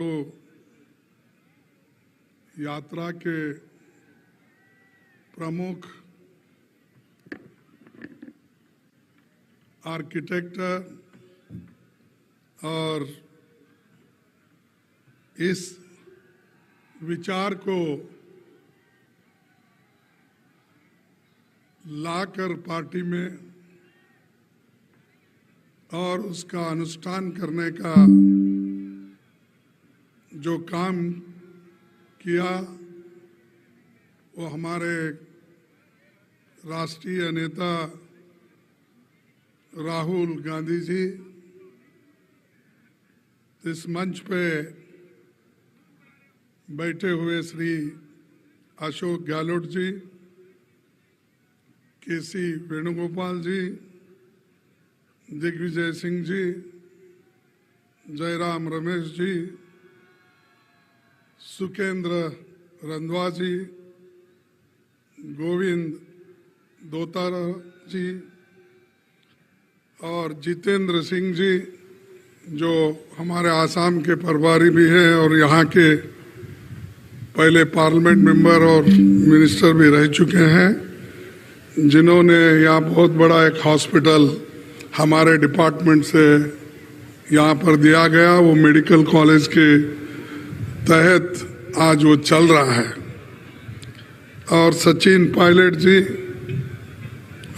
तो यात्रा के प्रमुख आर्किटेक्ट और इस विचार को लाकर पार्टी में और उसका अनुष्ठान करने का जो काम किया वो हमारे राष्ट्रीय नेता राहुल गांधी जी इस मंच पे बैठे हुए श्री अशोक गहलोत जी, केसी वेणुगोपाल जी, दिग्विजय सिंह जी, जयराम रमेश जी, सुकेंद्र रंधवा जी, गोविंद दोतार जी और जितेंद्र सिंह जी जो हमारे आसाम के प्रभारी भी हैं और यहाँ के पहले पार्लियामेंट मेंबर और मिनिस्टर भी रह चुके हैं, जिन्होंने यहाँ बहुत बड़ा एक हॉस्पिटल हमारे डिपार्टमेंट से यहाँ पर दिया गया। वो मेडिकल कॉलेज के तहत आज वो चल रहा है। और सचिन पायलट जी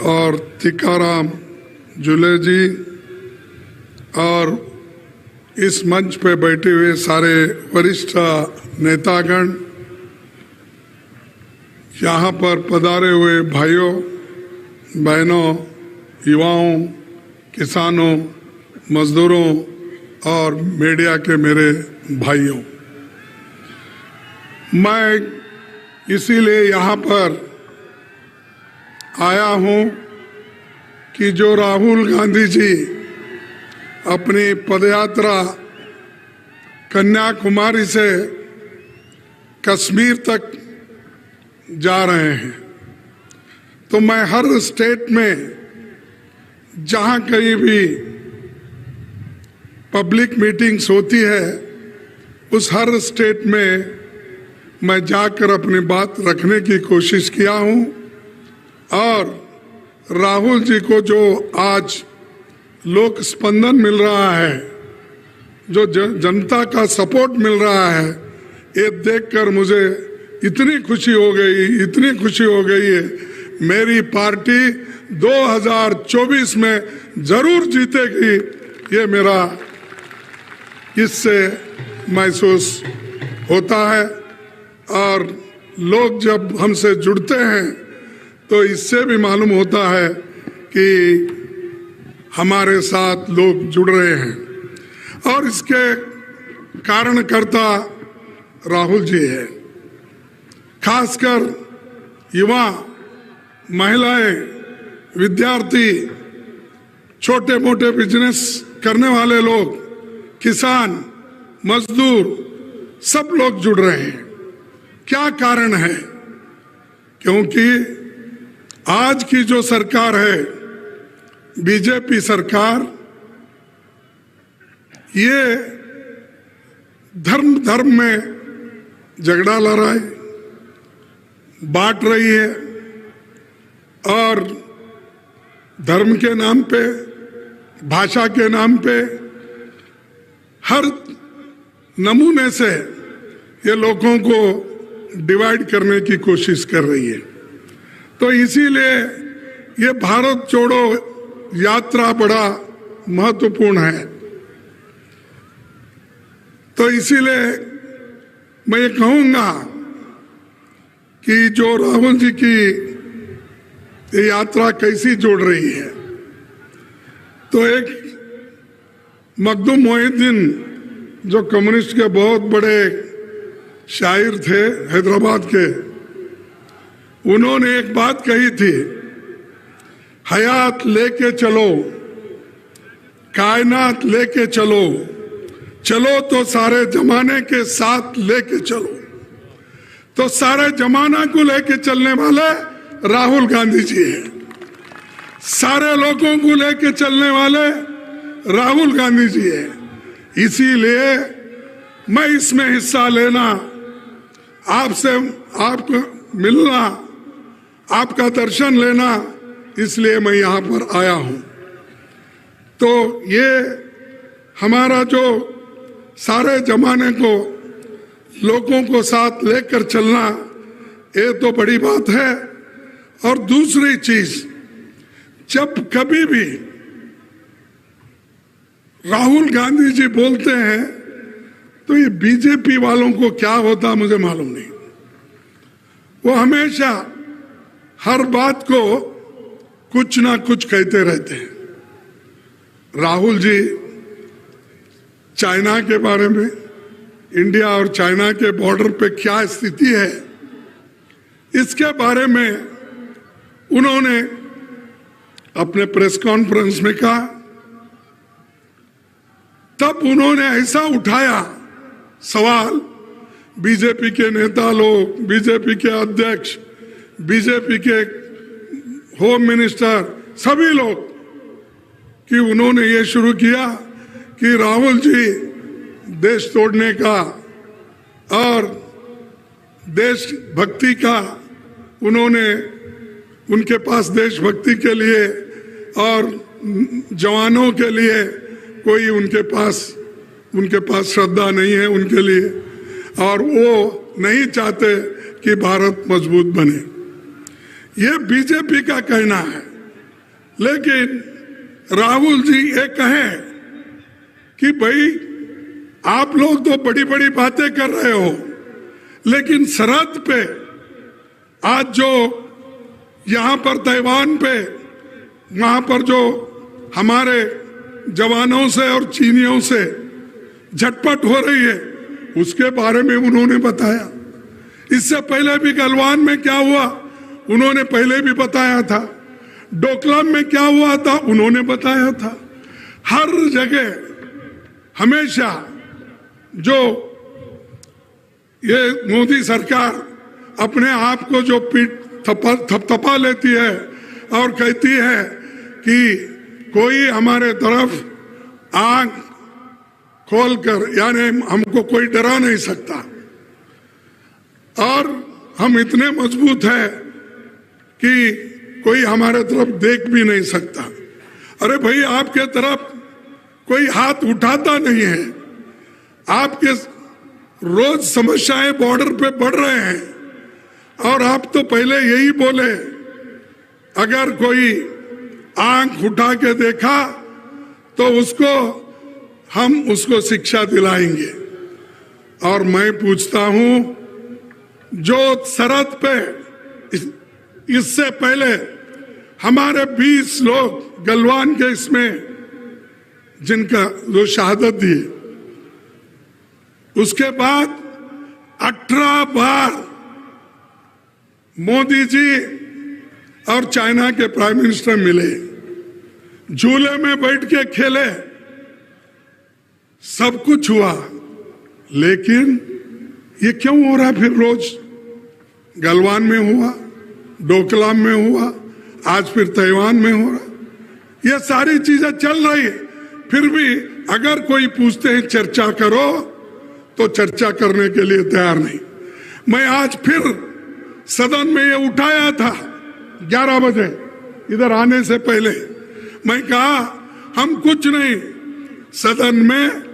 और टीकाराम जुले जी और इस मंच पे बैठे हुए सारे वरिष्ठ नेतागण, यहाँ पर पधारे हुए भाइयों बहनों, युवाओं, किसानों, मजदूरों और मीडिया के मेरे भाइयों, मैं इसीलिए यहाँ पर आया हूँ कि जो राहुल गांधी जी अपनी पदयात्रा कन्याकुमारी से कश्मीर तक जा रहे हैं, तो मैं हर स्टेट में जहाँ कहीं भी पब्लिक मीटिंग्स होती है उस हर स्टेट में मैं जाकर अपनी बात रखने की कोशिश किया हूँ। और राहुल जी को जो आज लोक स्पंदन मिल रहा है, जो जनता का सपोर्ट मिल रहा है, ये देखकर मुझे इतनी खुशी हो गई है। मेरी पार्टी 2024 में जरूर जीतेगी, ये मेरा इससे महसूस होता है। और लोग जब हमसे जुड़ते हैं तो इससे भी मालूम होता है कि हमारे साथ लोग जुड़ रहे हैं और इसके कारणकर्ता राहुल जी है। खासकर युवा, महिलाएं, विद्यार्थी, छोटे मोटे बिजनेस करने वाले लोग, किसान, मजदूर, सब लोग जुड़ रहे हैं। क्या कारण है? क्योंकि आज की जो सरकार है, बीजेपी सरकार, ये धर्म में झगड़ा लड़ा है, बांट रही है और धर्म के नाम पे, भाषा के नाम पे हर नमूने से ये लोगों को डिवाइड करने की कोशिश कर रही है। तो इसीलिए ये भारत जोड़ो यात्रा बड़ा महत्वपूर्ण है। तो इसीलिए मैं ये कहूँगा कि जो राहुल जी की ये यात्रा कैसी जोड़ रही है, तो एक मखदूम मोहिउद्दीन जो कम्युनिस्ट के बहुत बड़े शायर थे हैदराबाद के, उन्होंने एक बात कही थी, हयात लेके चलो, कायनात लेके चलो, चलो तो सारे जमाने के साथ लेके चलो। तो सारे जमाना को लेके चलने वाले राहुल गांधी जी हैं, सारे लोगों को लेके चलने वाले राहुल गांधी जी हैं। इसीलिए मैं इसमें हिस्सा लेना, आपसे आपको मिलना, आपका दर्शन लेना, इसलिए मैं यहाँ पर आया हूँ। तो ये हमारा जो सारे जमाने को लोगों को साथ लेकर चलना, ये तो बड़ी बात है। और दूसरी चीज, जब कभी भी राहुल गांधी जी बोलते हैं तो ये बीजेपी वालों को क्या होता मुझे मालूम नहीं। वो हमेशा हर बात को कुछ ना कुछ कहते रहते हैं। राहुल जी चाइना के बारे में, इंडिया और चाइना के बॉर्डर पे क्या स्थिति है, इसके बारे में उन्होंने अपने प्रेस कॉन्फ्रेंस में कहा। तब उन्होंने ऐसा उठाया सवाल, बीजेपी के नेता लोग, बीजेपी के अध्यक्ष, बीजेपी के होम मिनिस्टर, सभी लोग, कि उन्होंने ये शुरू किया कि राहुल जी देश तोड़ने का और देशभक्ति का, उन्होंने उनके पास देशभक्ति के लिए और जवानों के लिए कोई उनके पास श्रद्धा नहीं है उनके लिए, और वो नहीं चाहते कि भारत मजबूत बने। ये बीजेपी का कहना है। लेकिन राहुल जी ये कहें कि भाई आप लोग तो बड़ी बड़ी बातें कर रहे हो, लेकिन सरहद पे आज जो यहाँ पर ताइवान पे, वहां पर जो हमारे जवानों से और चीनियों से झटपट हो रही है, उसके बारे में उन्होंने बताया। इससे पहले भी गलवान में क्या हुआ उन्होंने पहले भी बताया था, डोकलाम में क्या हुआ था उन्होंने बताया था। हर जगह हमेशा जो ये मोदी सरकार अपने आप को जो पीठ थपथपा लेती है और कहती है कि कोई हमारे तरफ आंख खोलकर, यानी हमको कोई डरा नहीं सकता और हम इतने मजबूत हैं कि कोई हमारे तरफ देख भी नहीं सकता। अरे भाई, आपके तरफ कोई हाथ उठाता नहीं है। आपके रोज समस्याएं बॉर्डर पे बढ़ रहे हैं और आप तो पहले यही बोले, अगर कोई आंख उठा के देखा तो हम उसको शिक्षा दिलाएंगे। और मैं पूछता हूं, जो सरहद पे इससे पहले हमारे 20 लोग गलवान के इसमें जिनका जो शहादत दी, उसके बाद 18 बार मोदी जी और चाइना के प्राइम मिनिस्टर मिले, झूले में बैठ के खेले, सब कुछ हुआ। लेकिन ये क्यों हो रहा? फिर रोज गलवान में हुआ, डोकलाम में हुआ, आज फिर ताइवान में हो रहा। ये सारी चीजें चल रही है, फिर भी अगर कोई पूछते हैं चर्चा करो तो चर्चा करने के लिए तैयार नहीं। मैं आज फिर सदन में ये उठाया था 11 बजे इधर आने से पहले। मैं कहा हम कुछ नहीं, सदन में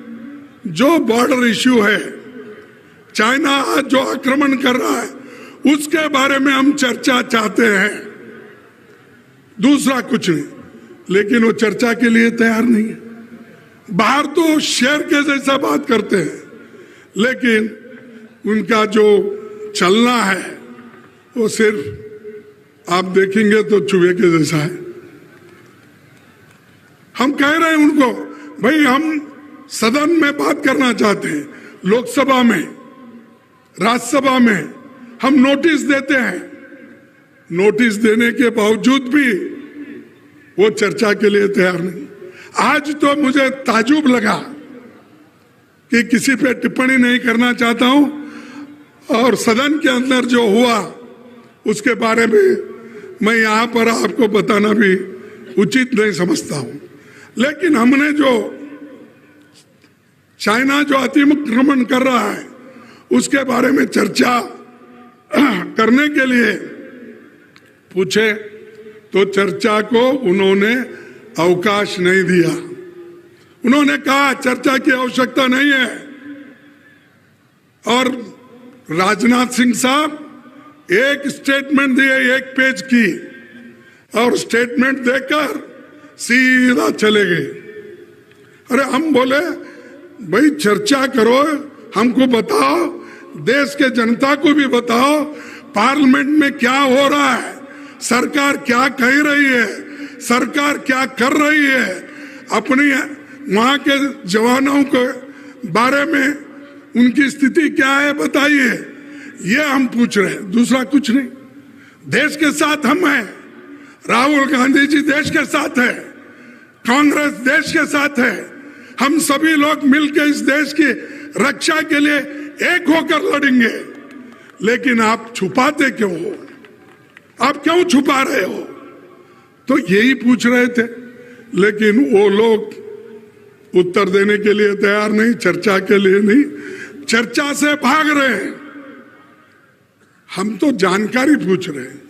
जो बॉर्डर इश्यू है, चाइना आज जो आक्रमण कर रहा है, उसके बारे में हम चर्चा चाहते हैं, दूसरा कुछ नहीं। लेकिन वो चर्चा के लिए तैयार नहीं है। बाहर तो शेर के जैसा बात करते हैं, लेकिन उनका जो चलना है वो सिर्फ आप देखेंगे तो चूहे के जैसा है। हम कह रहे हैं उनको, भाई हम सदन में बात करना चाहते हैं, लोकसभा में, राज्यसभा में हम नोटिस देते हैं, नोटिस देने के बावजूद भी वो चर्चा के लिए तैयार नहीं। आज तो मुझे ताजुब लगा कि किसी पे टिप्पणी नहीं करना चाहता हूं, और सदन के अंदर जो हुआ उसके बारे में मैं यहां पर आपको बताना भी उचित नहीं समझता हूं। लेकिन हमने जो चाइना जो अतिक्रमण कर रहा है उसके बारे में चर्चा करने के लिए पूछे तो चर्चा को उन्होंने अवकाश नहीं दिया। उन्होंने कहा चर्चा की आवश्यकता नहीं है। और राजनाथ सिंह साहब एक स्टेटमेंट दिए 1 पेज की, और स्टेटमेंट देकर सीधा चले गए। अरे हम बोले भाई चर्चा करो, हमको बताओ, देश के जनता को भी बताओ पार्लियामेंट में क्या हो रहा है, सरकार क्या कह रही है, सरकार क्या कर रही है, अपनी वहां के जवानों के बारे में उनकी स्थिति क्या है बताइए। ये हम पूछ रहे हैं, दूसरा कुछ नहीं। देश के साथ हम हैं, राहुल गांधी जी देश के साथ है, कांग्रेस देश के साथ है, हम सभी लोग मिलकर इस देश की रक्षा के लिए एक होकर लड़ेंगे। लेकिन आप छुपाते क्यों हो, आप क्यों छुपा रहे हो? तो यही पूछ रहे थे, लेकिन वो लोग उत्तर देने के लिए तैयार नहीं, चर्चा के लिए नहीं, चर्चा से भाग रहे हैं। हम तो जानकारी पूछ रहे हैं,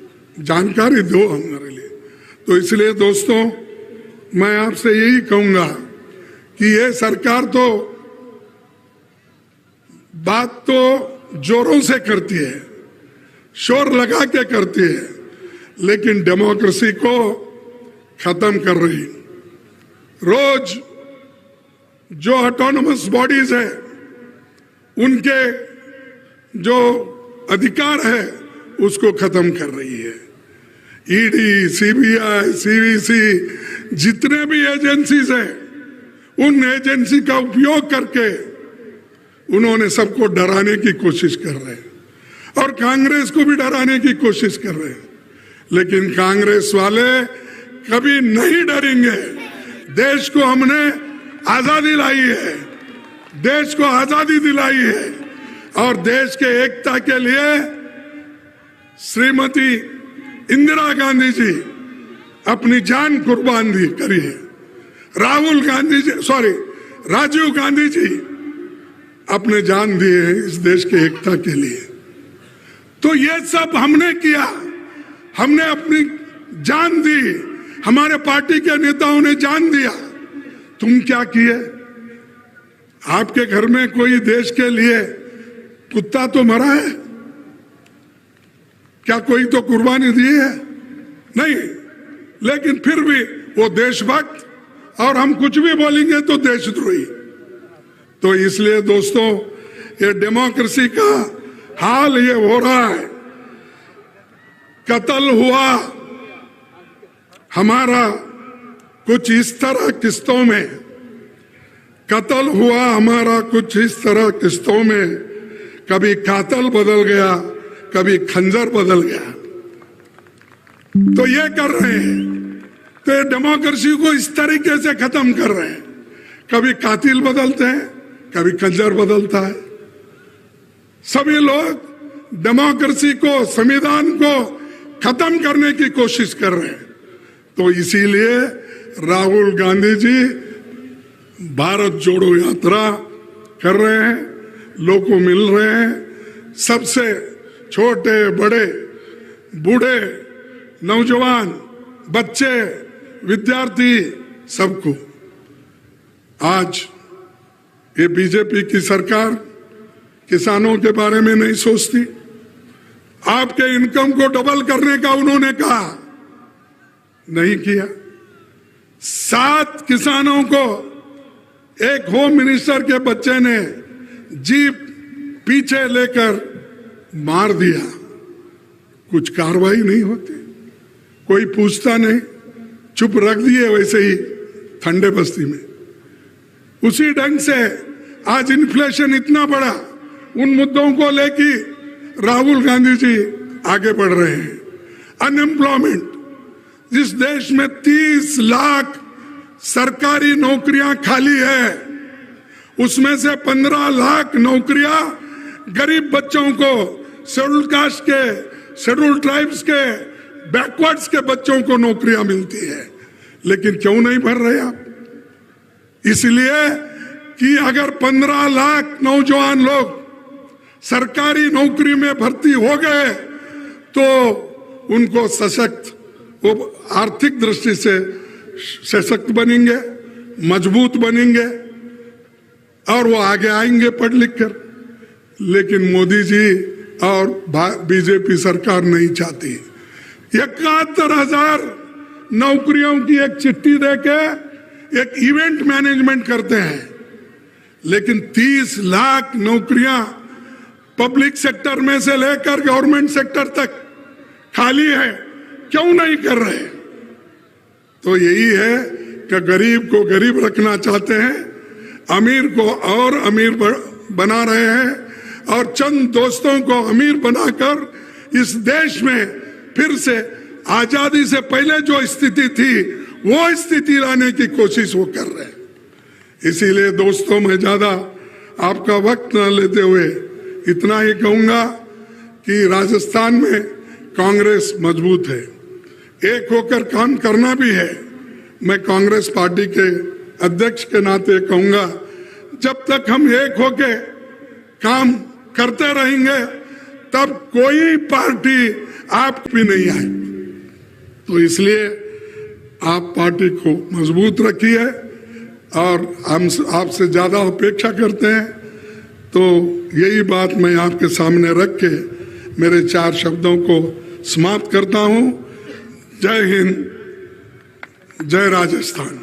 जानकारी दो हमारे लिए। तो इसलिए दोस्तों मैं आपसे यही कहूंगा कि ये सरकार तो बात तो जोरों से करती है, शोर लगा के करती है, लेकिन डेमोक्रेसी को खत्म कर रही। रोज जो ऑटोनमस बॉडीज है उनके जो अधिकार है उसको खत्म कर रही है। ईडी, सीबीआई, सीवीसी, जितने भी एजेंसीज हैं उन एजेंसी का उपयोग करके उन्होंने सबको डराने की कोशिश कर रहे हैं और कांग्रेस को भी डराने की कोशिश कर रहे हैं। लेकिन कांग्रेस वाले कभी नहीं डरेंगे। देश को हमने आजादी लाई है, देश को आजादी दिलाई है, और देश के एकता के लिए श्रीमती इंदिरा गांधी जी अपनी जान कुर्बान दी करी है। राजीव गांधी जी अपने जान दिए हैं इस देश के एकता के लिए। तो ये सब हमने किया, हमने अपनी जान दी, हमारे पार्टी के नेताओं ने जान दिया। तुम क्या किए? आपके घर में कोई देश के लिए कुत्ता तो मरा है? क्या कोई तो कुर्बानी दी है? नहीं। लेकिन फिर भी वो देशभक्त, और हम कुछ भी बोलेंगे तो देशद्रोही। तो इसलिए दोस्तों ये डेमोक्रेसी का हाल ये हो रहा है। कत्ल हुआ हमारा कुछ इस तरह किस्तों में, कत्ल हुआ हमारा कुछ इस तरह किस्तों में, कभी कातिल बदल गया, कभी खंजर बदल गया। तो ये कर रहे हैं, तो ये डेमोक्रेसी को इस तरीके से खत्म कर रहे हैं। कभी कातिल बदलते हैं, कभी खंजर बदलता है। सभी लोग डेमोक्रेसी को, संविधान को खत्म करने की कोशिश कर रहे हैं। तो इसीलिए राहुल गांधी जी भारत जोड़ो यात्रा कर रहे हैं, लोगों को मिल रहे हैं, सबसे छोटे बड़े, बूढ़े, नौजवान, बच्चे, विद्यार्थी, सबको। आज ये बीजेपी की सरकार किसानों के बारे में नहीं सोचती। आपके इनकम को डबल करने का उन्होंने कहा, नहीं किया। 7 किसानों को एक होम मिनिस्टर के बच्चे ने जीप पीछे लेकर मार दिया, कुछ कार्रवाई नहीं होती, कोई पूछता नहीं, चुप रख दिए वैसे ही ठंडे बस्ती में। उसी ढंग से आज इन्फ्लेशन इतना बड़ा, उन मुद्दों को लेके राहुल गांधी जी आगे बढ़ रहे हैं। अनएम्प्लॉयमेंट, जिस देश में 30 लाख सरकारी नौकरियां खाली है, उसमें से 15 लाख नौकरियां गरीब बच्चों को, शेड्यूल कास्ट के, शेड्यूल ट्राइब्स के, बैकवर्ड्स के बच्चों को नौकरियां मिलती है। लेकिन क्यों नहीं भर रहे आप? इसलिए कि अगर 15 लाख नौजवान लोग सरकारी नौकरी में भर्ती हो गए तो उनको सशक्त, वो आर्थिक दृष्टि से सशक्त बनेंगे, मजबूत बनेंगे और वो आगे आएंगे पढ़ लिख कर। लेकिन मोदी जी और बीजेपी सरकार नहीं चाहती। 71,000 नौकरियों की एक चिट्ठी देके एक इवेंट मैनेजमेंट करते हैं, लेकिन 30 लाख नौकरियां पब्लिक सेक्टर में से लेकर गवर्नमेंट सेक्टर तक खाली है, क्यों नहीं कर रहे? तो यही है कि गरीब को गरीब रखना चाहते हैं, अमीर को और अमीर बना रहे हैं और चंद दोस्तों को अमीर बनाकर इस देश में फिर से आजादी से पहले जो स्थिति थी वो स्थिति लाने की कोशिश वो कर रहे हैं। इसीलिए दोस्तों, मैं ज्यादा आपका वक्त न लेते हुए इतना ही कहूंगा कि राजस्थान में कांग्रेस मजबूत है, एक होकर काम करना भी है। मैं कांग्रेस पार्टी के अध्यक्ष के नाते कहूंगा, जब तक हम एक होके काम करते रहेंगे तब कोई पार्टी आप भी नहीं आए। तो इसलिए आप पार्टी को मजबूत रखिए और हम आपसे ज्यादा अपेक्षा करते हैं। तो यही बात मैं आपके सामने रख के मेरे 4 शब्दों को समाप्त करता हूं। जय हिंद, जय राजस्थान।